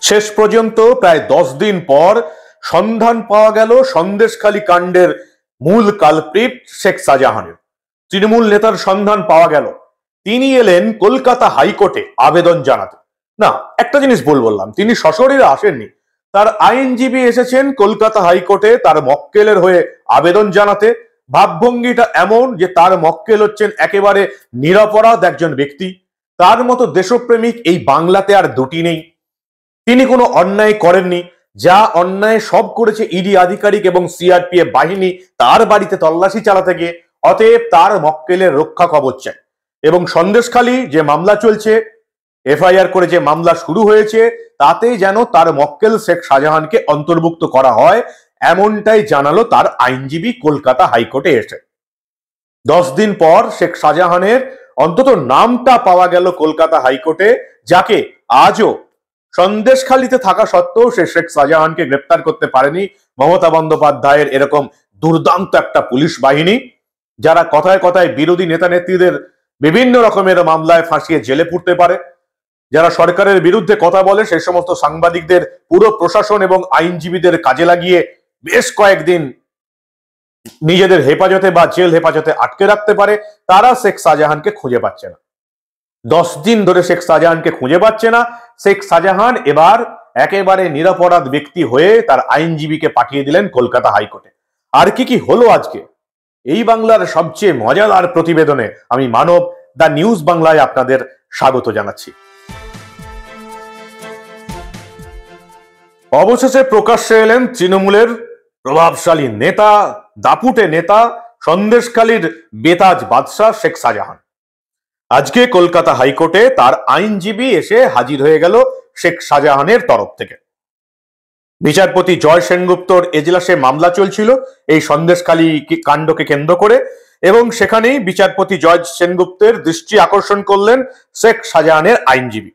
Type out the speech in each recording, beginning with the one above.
শেষ পর্যন্ত প্রায় 10 দিন পর সন্ধান পাওয়া গেল সন্দেশখালী কাণ্ডের মূল কালপ্রিট শেখ শাহজাহানের। তৃণমূল নেতার সন্ধান পাওয়া গেল। তিনি এলেন কলকাতা হাইকোর্টে আবেদন জানাতে। না, একটা জিনিস বললাম, তিনি সশরীরে আসেননি, তার আইনজীবী এসেছেন কলকাতা হাইকোর্টে তার মক্কেলের হয়ে আবেদন জানাতে। ভাবভঙ্গিটা এমন যে তার মক্কেল হচ্ছেন একেবারে নিরপরাধ একজন ব্যক্তি। তার মতো দেশপ্রেমিক এই বাংলাতে আর দুটি নেই। তিনি কোনো অন্যায় করেননি, যা অন্যায় সব করেছে ইডি আধিকারিক এবং সিআরপিএফ বাহিনী তার বাড়িতে তল্লাশি চালাতে গিয়ে। অতএব তার মক্কেলের রক্ষা কবচ চাই। এবং সন্দেশখালী যে মামলা চলছে, এফআইআর করে যে মামলা শুরু হয়েছে, তাতে যেন তার মক্কেল শেখ শাহজাহানকে অন্তর্ভুক্ত করা হয়, এমনটাই জানালো তার আইনজীবী কলকাতা হাইকোর্টে এসে। 10 দিন পর শেখ শাহজাহানের অন্তত নামটা পাওয়া গেল কলকাতা হাইকোর্টে, যাকে আজও সন্দেশখালীতে থাকা সত্ত্বেও সে শেখ শাহজাহানকে গ্রেপ্তার করতে পারেনি মমতা বন্দ্যোপাধ্যায়ের এরকম দুর্দান্ত একটা পুলিশ বাহিনী, যারা কথায় কথায় বিরোধী নেতা নেত্রীদের বিভিন্ন রকমের মামলায় ফাঁসিয়ে জেলে পুরতে পারে। যারা সরকারের বিরুদ্ধে কথা বলে সেই সমস্ত সাংবাদিকদের পুরো প্রশাসন এবং আইনজীবীদের কাজে লাগিয়ে বেশ কয়েকদিন নিজেদের হেফাজতে বা জেল হেফাজতে আটকে রাখতে পারে। তারা শেখ শাহজাহানকে খুঁজে পাচ্ছে না। 10 দিন ধরে শেখ শাহজাহানকে খুঁজে পাচ্ছে না। শেখ শাহজাহান এবার একেবারে নিরপরাধ ব্যক্তি হয়ে তার আইনজীবীকে পাঠিয়ে দিলেন কলকাতা হাইকোর্টে। আর কি হলো আজকে এই বাংলার সবচেয়ে মজাদার প্রতিবেদনে আমি মানব দা নিউজ বাংলায় আপনাদের স্বাগত জানাচ্ছি। অবশেষে প্রকাশ্যে এলেন তৃণমূলের প্রভাবশালী নেতা, দাপুটে নেতা, সন্দেশখালীর বেতাজ বাদশাহ শেখ শাহজাহান। আজকে কলকাতা হাইকোর্টে তার আইনজীবী এসে হাজির হয়ে গেল শেখ শাহজাহানের তরফ থেকে। বিচারপতি জয় সেনগুপ্তর এজলাসে মামলা চলছিল এই সন্দেশখালী কাণ্ডকে কেন্দ্র করে, এবং সেখানেই বিচারপতি জয় সেনগুপ্তের দৃষ্টি আকর্ষণ করলেন শেখ শাহজাহানের আইনজীবী।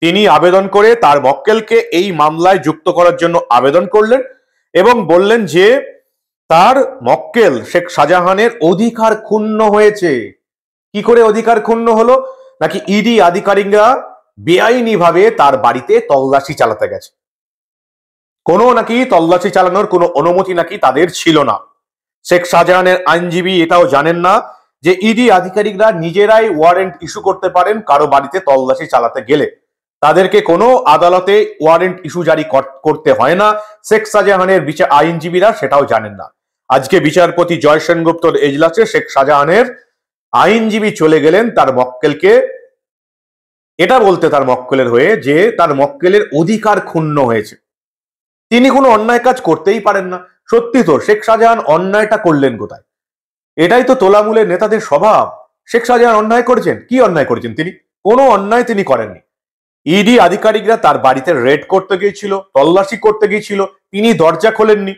তিনি আবেদন করে তার মক্কেলকে এই মামলায় যুক্ত করার জন্য আবেদন করলেন এবং বললেন যে তার মক্কেল শেখ শাহজাহানের অধিকার ক্ষুণ্ণ হয়েছে। কি করে অধিকার ক্ষুণ্ণ হলো? নাকি ইডি আধিকারিকরা বেআইনি ভাবে তার বাড়িতে তল্লাশি চালাতে গেছে। নাকি তল্লাশি চালানোর কোনো অনুমতি নাকি তাদের ছিল না। শেখ শাহজাহানের আইনজীবী এটাও জানেন না যে ইডি আধিকারিকরা নিজেরাই ওয়ারেন্ট ইস্যু করতে পারেন কারো বাড়িতে তল্লাশি চালাতে গেলে। তাদেরকে কোনো আদালতে ওয়ারেন্ট ইস্যু জারি করতে হয় না। শেখ শাহজাহানের আইনজীবীরা সেটাও জানেন না। আজকে বিচারপতি জয় সেনগুপ্তর এজলাসে শেখ শাহজাহানের আইনজীবী চলে গেলেন তার মক্কেলকে এটা বলতে, তার মক্কেলের হয়ে, যে তার মক্কেলের অধিকার ক্ষুণ্ণ হয়েছে। তিনি কোনো অন্যায় কাজ করতেই পারেন না। সত্যি তো, শেখ শাহজাহান অন্যায়টা করলেন কোথায়? এটাই তো তোলামূলের নেতাদের স্বভাব। শেখ শাহজাহান অন্যায় করেছেন? কি অন্যায় করেছেন তিনি? কোনো অন্যায় তিনি করেননি। ইডি আধিকারিকরা তার বাড়িতে রেড করতে গিয়েছিল, তল্লাশি করতে গিয়েছিল, তিনি দরজা খোলেননি।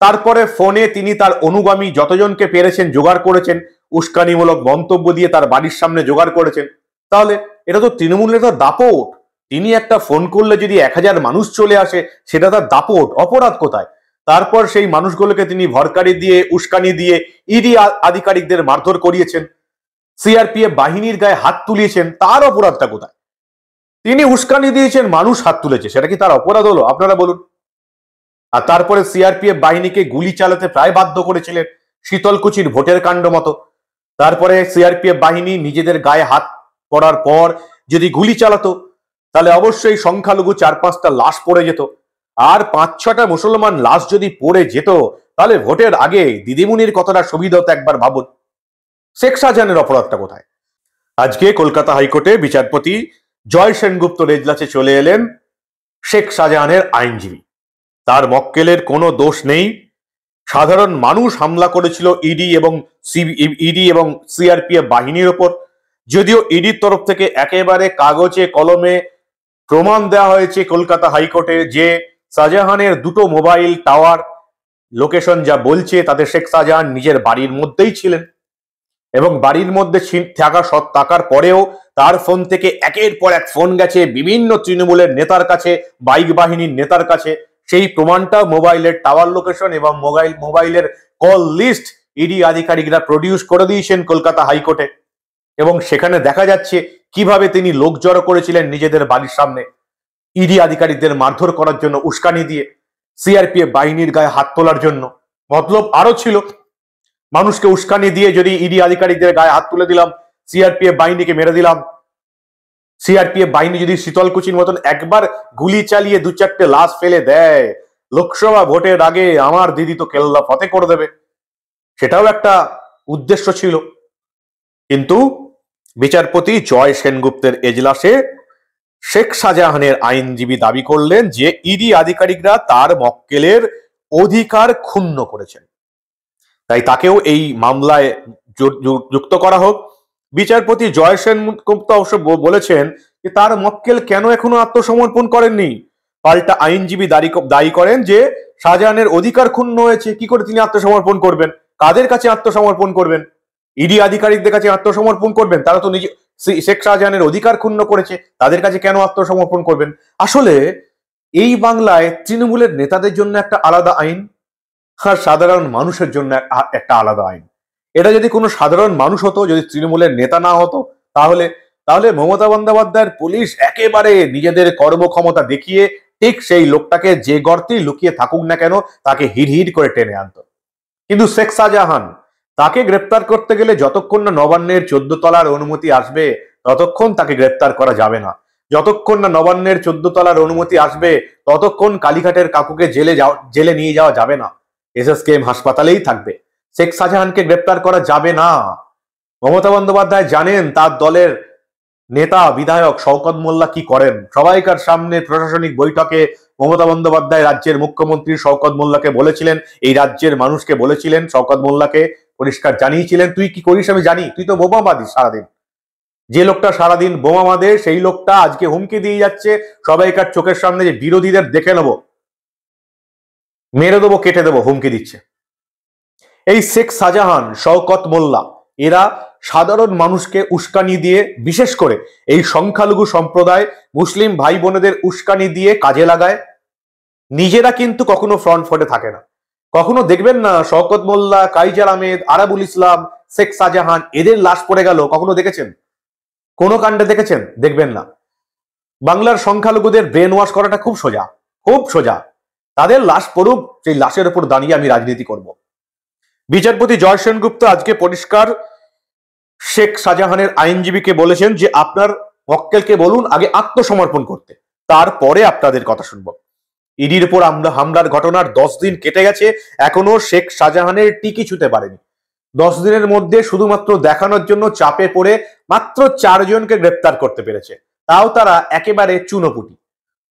তারপরে ফোনে তিনি তার অনুগামী যতজনকে পেরেছেন জোগাড় করেছেন, উস্কানিমূলক মন্তব্য দিয়ে তার বাড়ির সামনে জোগাড় করেছেন। তাহলে এটা তো তৃণমূল নেতার দাপট। তিনি একটা ফোন করলে যদি 1000 মানুষ চলে আসে, সেটা তার দাপট। অপরাধ কোথায়? তারপর সেই মানুষগুলোকে তিনি ভরকারি দিয়ে, উস্কানি দিয়ে ইডি আধিকারিকদের মারধর করিয়েছেন, সিআরপিএফ বাহিনীর গায়ে হাত তুলিয়েছেন। তার অপরাধটা কোথায়? তিনি উস্কানি দিয়েছেন, মানুষ হাত তুলেছে, সেটা কি তার অপরাধ হলো? আপনারা বলুন। আর তারপরে সিআরপিএফ বাহিনীকে গুলি চালাতে প্রায় বাধ্য করেছিলেন, শীতলকুচির ভোটের কাণ্ড মতো। তারপরে সিআরপিএফ বাহিনী নিজেদের গায়ে হাত পড়ার পর যদি গুলি চালাতো, তাহলে অবশ্যই সংখ্যালঘু 4-5টা লাশ পড়ে যেত। আর 5-6টা মুসলমান লাশ যদি পড়ে যেত, তাহলে ভোটের আগে দিদিমণির কতটা সুবিধা হতো একবার ভাবুন। শেখ শাহজাহানের অপরাধটা কোথায়? আজকে কলকাতা হাইকোর্টে বিচারপতি জয় সেনগুপ্তর এজলাসে চলে এলেন শেখ শাহজাহানের আইনজীবী। তার মক্কেলের কোনো দোষ নেই। সাধারণ মানুষ হামলা করেছিল ইডি এবং সিআরপিএফ বাহিনীর ওপর। যদিও ইডির তরফ থেকে একেবারে কাগজে কলমে প্রমাণ দেওয়া হয়েছে কলকাতা হাইকোর্টে যে শাহজাহানের 2টো মোবাইল টাওয়ার লোকেশন যা বলছে, তাতে শেখ শাহজাহান নিজের বাড়ির মধ্যেই ছিলেন, এবং বাড়ির মধ্যে থাকার পরেও তার ফোন থেকে একের পর এক ফোন গেছে বিভিন্ন তৃণমূলের নেতার কাছে, বাইক বাহিনীর নেতার কাছে। সেই প্রমাণটা মোবাইলের টাওয়ার লোকেশন এবং মোবাইলের কল লিস্ট ইডি আধিকারিকরা প্রডিউস করে দিয়েছেন কলকাতা হাইকোর্টে, এবং সেখানে দেখা যাচ্ছে কিভাবে তিনি লোক জড়ো করেছিলেন নিজেদের বাড়ির সামনে। ইডি আধিকারিকদের মারধর করার জন্য উস্কানি দিয়ে, সিআরপিএফ বাহিনীর গায়ে হাত তোলার জন্য। মতলব আরো ছিল, মানুষকে উস্কানি দিয়ে যদি ইডি আধিকারিকদের গায়ে হাত তুলে দিলাম, সিআরপিএফ বাহিনীকে মেরে দিলাম, সিআরপিএফ বাহিনী যদি শীতলকুচির মতন একবার গুলি চালিয়ে 2-4টে লাশ ফেলে দেয়, লোকসভা ভোটের আগে আমার দিদি তো কেল্লা ফতে করে দেবে, সেটাও একটা উদ্দেশ্য ছিল। কিন্তু বিচারপতি জয় সেনগুপ্তের এজলাসে শেখ শাহজাহানের আইনজীবী দাবি করলেন যে ইডি আধিকারিকরা তার মক্কেলের অধিকার ক্ষুণ্ণ করেছেন, তাই তাকেও এই মামলায় যুক্ত করা হোক। বিচারপতি জয় সেনগুপ্ত অবশ্য বলেছেন যে তার মক্কেল কেন এখনো আত্মসমর্পণ করেননি। পাল্টা আইনজীবী দায়ী করেন যে শাহজাহানের অধিকার ক্ষুণ্ণ হয়েছে, কি করে তিনি আত্মসমর্পণ করবেন, কাদের কাছে আত্মসমর্পণ করবেন, ইডি আধিকারিকদের কাছে আত্মসমর্পণ করবেন? তারা তো নিজে শেখ শাহজাহানের অধিকার ক্ষুণ্ণ করেছে, তাদের কাছে কেন আত্মসমর্পণ করবেন? আসলে এই বাংলায় তৃণমূলের নেতাদের জন্য একটা আলাদা আইন, আর সাধারণ মানুষের জন্য একটা আলাদা আইন। এটা যদি কোনো সাধারণ মানুষ হতো, যদি তৃণমূলের নেতা না হতো, তাহলে তাহলে মমতা বন্দ্যোপাধ্যায়ের পুলিশ একেবারে নিজেদের কর্মক্ষমতা দেখিয়ে ঠিক সেই লোকটাকে যে গর্তেই লুকিয়ে থাকুক না কেন তাকে হিড় হিড় করে টেনে আনতো। কিন্তু শেখ শাহজাহান, তাকে গ্রেপ্তার করতে গেলে যতক্ষণ না নবান্নের 14 তলার অনুমতি আসবে ততক্ষণ তাকে গ্রেপ্তার করা যাবে না। যতক্ষণ না নবান্নের 14 তলার অনুমতি আসবে ততক্ষণ কালীঘাটের কাকুকে জেলে নিয়ে যাওয়া যাবে না, এসএসকেএম হাসপাতালেই থাকবে। শেখ শাহজাহানকে গ্রেপ্তার করা যাবে না। মমতা বন্দ্যোপাধ্যায় জানেন তার দলের নেতা বিধায়ক শওকত মোল্লা কি করেন। সবাইকার সামনে প্রশাসনিক বৈঠকে মমতা বন্দ্যোপাধ্যায় রাজ্যের মুখ্যমন্ত্রী শওকত মোল্লাকে বলেছিলেন, এই রাজ্যের মানুষকে বলেছিলেন, শওকত মোল্লাকে পরিষ্কার জানিয়েছিলেন, তুই কি করিস আমি জানি, তুই তো বোমা বাঁধিস সারাদিন। যে লোকটা সারাদিন বোমা বাঁধে সেই লোকটা আজকে হুমকি দিয়ে যাচ্ছে সবাইকার চোখের সামনে যে বিরোধীদের দেখে নেবো, মেরে দেবো, কেটে দেবো, হুমকি দিচ্ছে। এই শেখ শাহজাহান, শওকত মোল্লা, এরা সাধারণ মানুষকে উস্কানি দিয়ে, বিশেষ করে এই সংখ্যালঘু সম্প্রদায় মুসলিম ভাই বোনেদের উস্কানি দিয়ে কাজে লাগায়। নিজেরা কিন্তু কখনো ফ্রন্ট ফটে থাকে না। কখনো দেখবেন না শওকত মোল্লা, কাইজার আহমেদ, আরাবুল ইসলাম, শেখ শাহজাহান এদের লাশ পড়ে গেল, কখনো দেখেছেন? কোন কাণ্ডে দেখেছেন? দেখবেন না। বাংলার সংখ্যালঘুদের ব্রেন ওয়াশ করাটা খুব সোজা, খুব সোজা। তাদের লাশ পড়ুক, সেই লাশের উপর দাঁড়িয়ে আমি রাজনীতি করব। বিচারপতি জয় সেনগুপ্ত আজকে পরিষ্কার শেখ শাহজাহানের আইনজীবীকে বলেছেন যে আপনার মক্কেলকে বলুন আগে আত্মসমর্পণ করতে, তারপরে আপনাদের কথা শুনবো। ইডির উপর হামলার ঘটনার 10 দিন কেটে গেছে, এখনো শেখ শাহজাহানের টিকি ছুঁতে পারেনি। 10 দিনের মধ্যে শুধুমাত্র দেখানোর জন্য চাপে পড়ে মাত্র 4 জনকে গ্রেপ্তার করতে পেরেছে, তাও তারা একেবারে চুনোপুটি।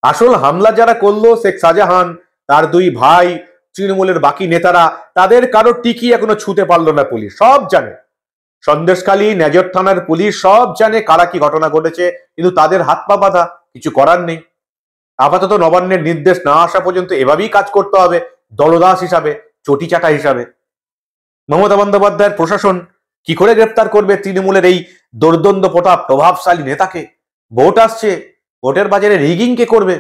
আসল হামলা যারা করলো শেখ শাহজাহান, তার 2 ভাই, তৃণমূলের বাকি নেতারা, তাদের কারো টিকি এখনো ছুঁতে পারলো না পুলিশ। সব জানে, সন্দেশখালী নেজর থানার পুলিশ সব জানে কারা কি ঘটনা ঘটেছে, কিন্তু তাদের হাত পা বাঁধা, কিছু করার নেই। আপাতত নবান্নের নির্দেশ না আসা পর্যন্ত এভাবেই কাজ করতে হবে, দলদাস হিসাবে, চটি চাটা হিসাবে। মমতা বন্দ্যোপাধ্যায়ের প্রশাসন কি করে গ্রেপ্তার করবে তৃণমূলের এই দোর্দণ্ড প্রভাবশালী নেতাকে? ভোট আসছে, ভোটের বাজারে রিগিং কে করবে?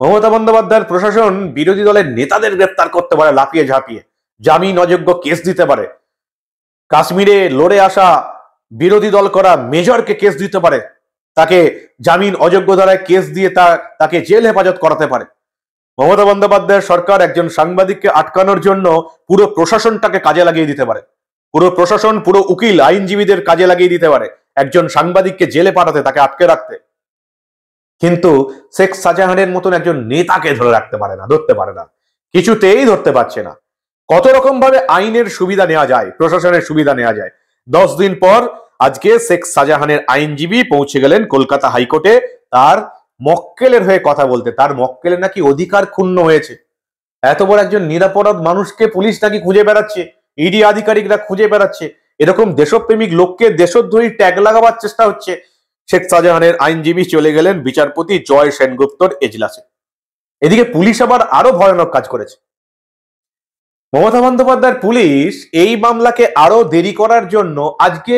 মমতা বন্দ্যোপাধ্যায়ের প্রশাসন বিরোধী দলের নেতাদের গ্রেপ্তার করতে পারে লাফিয়ে ঝাঁপিয়ে, জামিন অযোগ্য কেস দিতে পারে, কাশ্মীরে লড়ে আসা বিরোধী দল করা মেজরকে কেস দিতে পারে, তাকে জামিন অযোগ্য ধারায় কেস দিয়ে তাকে জেল হেফাজত করাতে পারে। মমতা বন্দ্যোপাধ্যায়ের সরকার একজন সাংবাদিককে আটকানোর জন্য পুরো প্রশাসনটাকে কাজে লাগিয়ে দিতে পারে, পুরো প্রশাসন, পুরো উকিল আইনজীবীদের কাজে লাগিয়ে দিতে পারে একজন সাংবাদিককে জেলে পাঠাতে, তাকে আটকে রাখতে। কিন্তু শেখ শাহজাহানের মতন একজন নেতাকে ধরে রাখতে পারে না, ধরতে পারে না, কিছুতেই ধরতে পারছে না। কত রকম ভাবে আইনের সুবিধা নেওয়া যায়, প্রশাসনের সুবিধা নেওয়া যায়। 10 দিন পর আজকে শেখ শাহজাহানের আইনজীবী পৌঁছে গেলেন কলকাতা হাইকোর্টে তার মক্কেলের হয়ে কথা বলতে। তার মক্কেলের নাকি অধিকার ক্ষুণ্ণ হয়েছে। এত বড় একজন নিরাপরাধ মানুষকে পুলিশ নাকি খুঁজে বেড়াচ্ছে, ইডি আধিকারিকরা খুঁজে বেড়াচ্ছে। এরকম দেশপ্রেমিক লোককে দেশদ্রোহী ট্যাগ লাগাবার চেষ্টা হচ্ছে। শেখ শাহজাহানের আইনজীবী চলে গেলেন বিচারপতি জয় সেনগুপ্তর এজলাসে। এদিকে পুলিশ আবার আরো ভয়ানক কাজ করেছে। মমতা বন্দ্যোপাধ্যায়ের পুলিশ এই মামলাকে আরো দেরি করার জন্য আজকে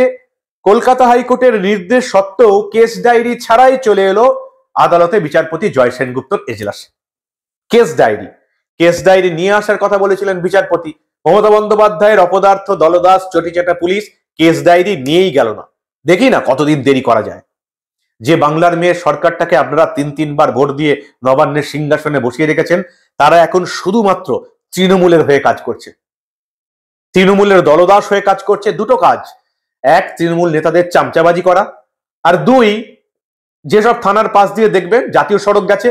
কলকাতা হাইকোর্টের নির্দেশ সত্ত্বেও কেস ডায়েরি ছাড়াই চলে এলো আদালতে বিচারপতি জয় সেনগুপ্তর এজলাসে। কেস ডায়েরি নিয়ে আসার কথা বলেছিলেন বিচারপতি। মমতা বন্দ্যোপাধ্যায়ের অপদার্থ দলদাস চটিচাটা পুলিশ কেস ডায়েরি নিয়েই গেল না। দেখি না কতদিন দেরি করা যায়। যে বাংলার মেয়ে সরকারটাকে আপনারা তিনবার ভোট দিয়ে নবান্নের সিংহাসনে বসিয়ে রেখেছেন, তারা এখন শুধুমাত্র তৃণমূলের হয়ে কাজ করছে, তৃণমূলের দলদাস হয়ে কাজ করছে। দুটো কাজ, এক, তৃণমূল নেতাদের চামচাবাজি করা, আর দুই, যেসব থানার পাশ দিয়ে দেখবেন জাতীয় সড়ক গেছে,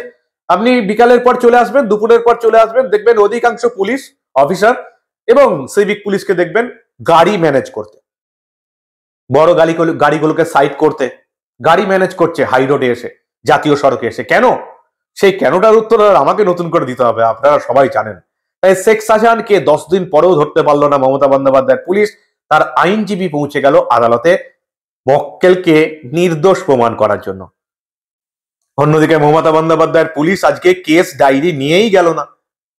আপনি বিকালের পর চলে আসবেন, দুপুরের পর চলে আসবেন, দেখবেন অধিকাংশ পুলিশ অফিসার এবং সিভিক পুলিশকে দেখবেন গাড়ি ম্যানেজ করতে, বড় গাড়িগুলোকে সাইড করতে, গাড়ি ম্যানেজ করছে হাই রোডে এসে, জাতীয় সড়কে এসে। কেন? সেই কেনটার উত্তর আমাকে নতুন করে দিতে হবে, আপনারা সবাই জানেন। তাই শেখ শাহজাহানকে 10 দিন পরেও ধরতে পারলো না মমতা বন্দ্যোপাধ্যায়ের পুলিশ। তার আইনজীবী পৌঁছে গেল আদালতে মক্কেলকে নির্দোষ প্রমাণ করার জন্য। অন্যদিকে মমতা বন্দ্যোপাধ্যায়ের পুলিশ আজকে কেস ডায়েরি নিয়েই গেল না,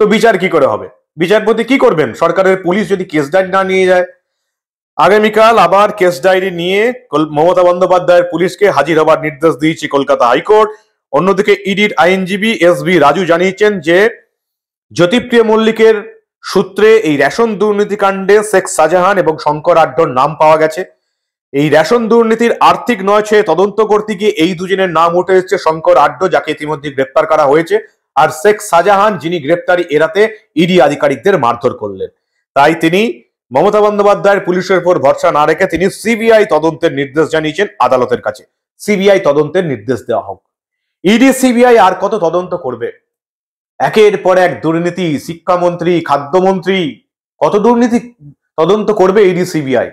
তো বিচার কি করে হবে? বিচারপতি কি করবেন সরকারের পুলিশ যদি কেস ডায়েরি না নিয়ে যায়? আগামীকাল আবার কেস ডায়েরি নিয়ে মমতা বন্দ্যোপাধ্যায়ের পুলিশকে হাজির হবার নির্দেশ দিয়েছে কলকাতা হাইকোর্ট। অন্যদিকে ইডির আইনজীবী এস.বি. রাজু জানিয়েছেন যে জ্যোতিপ্রিয় মল্লিকের সূত্রে এই রেশন দুর্নীতিকাণ্ডে শেখ শাহজাহান এবং শঙ্কর আড্ডর নাম পাওয়া গেছে। এই রেশন দুর্নীতির আর্থিক নয় ছয়ে তদন্ত করতে গিয়ে এই দুজনের নাম উঠে এসেছে। শঙ্কর আড্ড, যাকে ইতিমধ্যে গ্রেপ্তার করা হয়েছে, আর শেখ শাহজাহান, যিনি গ্রেপ্তারি এড়াতে ইডি আধিকারিকদের মারধর করলেন। তাই তিনি মমতা বন্দ্যোপাধ্যায়ের পুলিশের উপর ভরসা না রেখে তিনি সিবিআই তদন্তের নির্দেশ জানিয়েছেন আদালতের কাছে। সিবিআই তদন্তের নির্দেশ দেওয়া হোক। ইডি সিবিআই আর কত তদন্ত করবে? একের পর এক দুর্নীতি, শিক্ষামন্ত্রী, খাদ্যমন্ত্রী, কত দুর্নীতি তদন্ত করবে ইডি সিবিআই?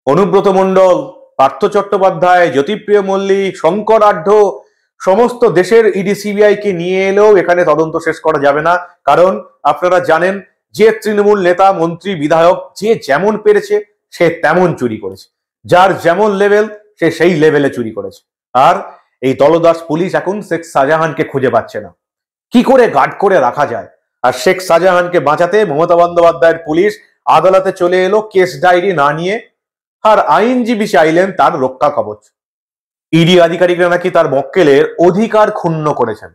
অনুব্রত মণ্ডল, পার্থ চট্টোপাধ্যায়, জ্যোতিপ্রিয় মল্লিক, শঙ্কর আড্ড, সমস্ত দেশের ইডি সিবিআই কে নিয়ে এলেও এখানে তদন্ত শেষ করা যাবে না। কারণ আপনারা জানেন যে তৃণমূল নেতা, মন্ত্রী, বিধায়ক যে যেমন পেরেছে সে তেমন চুরি করেছে, যার যেমন লেভেল সে সেই লেভেলে চুরি করেছে। আর এই দলদাস পুলিশ এখন শেখ শাহজাহানকে খুঁজে পাচ্ছে না, কি করে গার্ড করে রাখা যায়। আর শেখ শাহজাহানকে বাঁচাতে মমতা বন্দ্যোপাধ্যায়ের পুলিশ আদালতে চলে এলো কেস ডায়েরি না নিয়ে, আর আইনজীবী চাইলেন তার রক্ষা কবচ। ইডি আধিকারিকরা নাকি তার মক্কেলের অধিকার ক্ষুণ্ণ করেছেন।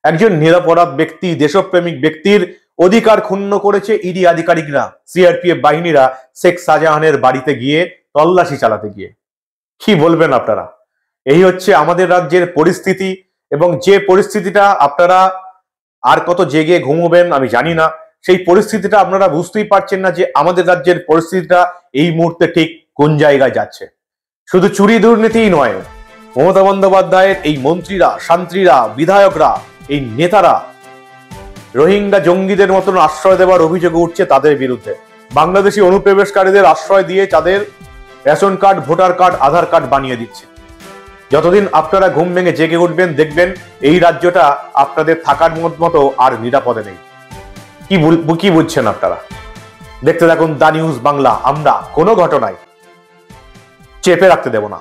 একজন নিরপরাধ ব্যক্তি, দেশপ্রেমিক ব্যক্তির অধিকার ক্ষুণ্ণ করেছে ইডি আধিকারিকরা, সিআরপিএফ বাহিনীরা শেখ শাহজাহানের বাড়িতে গিয়ে তল্লাশি চালাতে গিয়ে। কি বলবেন আপনারা? এই হচ্ছে আমাদের রাজ্যের পরিস্থিতি, এবং যে পরিস্থিতিটা আপনারা আর কত জেগে ঘুমোবেন আমি জানি না। সেই পরিস্থিতিটা আপনারা বুঝতেই পারছেন না যে আমাদের রাজ্যের পরিস্থিতিটা এই মুহূর্তে ঠিক কোন জায়গায় যাচ্ছে। শুধু চুরি দুর্নীতিই নয়, মমতা বন্দ্যোপাধ্যায়ের এই মন্ত্রীরা, শান্ত্রীরা, বিধায়করা, এই নেতারা রোহিঙ্গা জঙ্গিদের মতন আশ্রয় দেওয়ার অভিযোগ উঠছে তাদের বিরুদ্ধে। বাংলাদেশি অনুপ্রবেশকারীদের আশ্রয় দিয়ে তাদের রেশন কার্ড, ভোটার কার্ড, আধার কার্ড বানিয়ে দিচ্ছে। যতদিন আপনারা ঘুম ভেঙে জেগে উঠবেন দেখবেন এই রাজ্যটা আপনাদের থাকার মতো আর নিরাপদে নেই। কি বুঝছেন আপনারা? দেখতে থাকুন দা নিউজ বাংলা। আমরা কোনো ঘটনায় চেপে রাখতে দেব না।